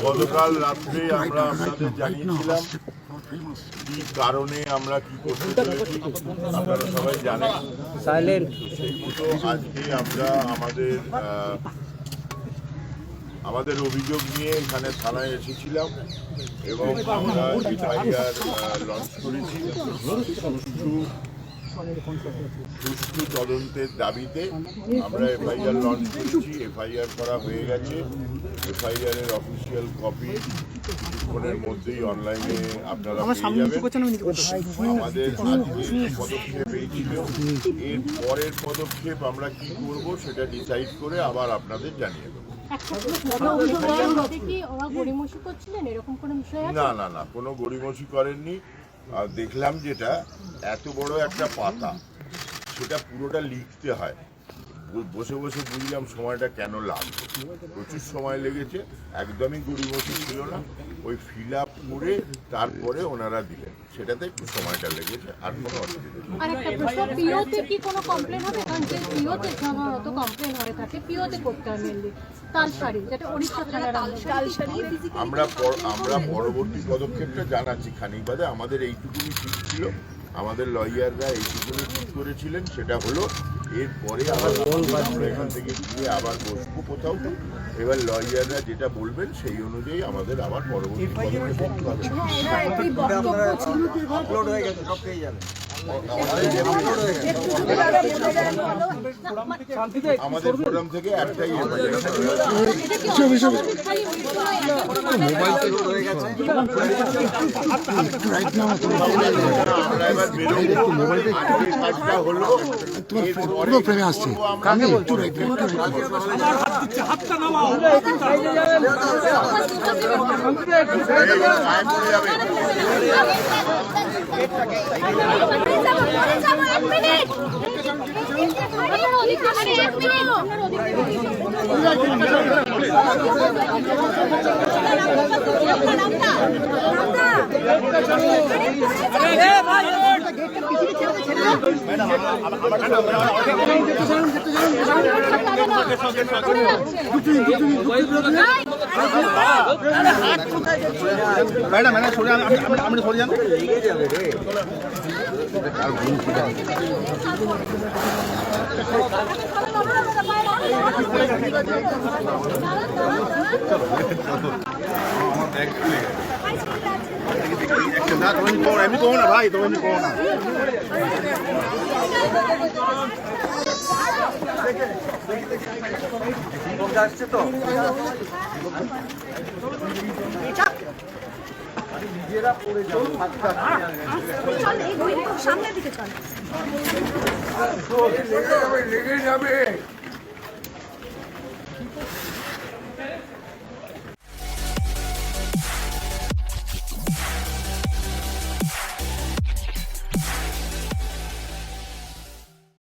গতকাল রাত্রে আমরা আপনাদের জানিয়েছিলাম কি কারণে আমরা কি করতে চলেছি, আপনারা সবাই জানেন। সেই মতো আজকে আমরা আমাদের অভিযোগ নিয়ে এখানে থানায় এসেছিলাম এবং আমরা এফআইআর লঞ্চ করেছি। সুষ্ঠু তদন্তের দাবিতে আমরা এফআইআর লঞ্চ করেছি। এফআইআর করা হয়ে গেছে। এফআইআর অফিসিয়াল কপি কিছুক্ষণের মধ্যেই অনলাইনে আপনারা পেয়ে যাবেন। আমাদের আজকে পদক্ষেপ এই ছিল। এর পরের পদক্ষেপ আমরা কি করব সেটা ডিসাইড করে আবার আপনাদের জানিয়ে দেবো। না না না, কোনো গড়িমসি করেননি। দেখলাম যেটা এত বড় একটা পাতা, সেটা পুরোটা লিখতে হয়। বসে বসে বুঝলাম সময়টা কেন লাগবে, প্রচুর সময় লেগেছে। একদমই গড়িমসি ছিল না, ওই ফিল আপ করে তারপরে ওনারা দিলেন, সেটাতে একটু সময়টা লেগেছে। আর কোনো অসুবিধা আমরা পরবর্তী পদক্ষেপটা জানাচ্ছি খানিক বাদে। আমাদের এইটুকুনি ঠিক ছিল, আমাদের লয়াররা এইটুকুনি ঠিক করেছিলেন, সেটা হলো এরপরে আবার আমরা এখান থেকে গিয়ে আবার বসবো কোথাও। এবার লয়াররা যেটা বলবেন সেই অনুযায়ী আমাদের আবার পরবর্তী পদক্ষেপ আমাদের ফোরাম থেকে একটাই আমরা এবার কাজটা হলো আসছে ম্যাডাম ম্যাডাম সরে যান, আপনি সরে যান। এমনি কো না ভাই, তো এমনি কো না। আসছে তো নিজেরা পড়ে যাবে, সামনের দিকে চল, লেগে যাবে।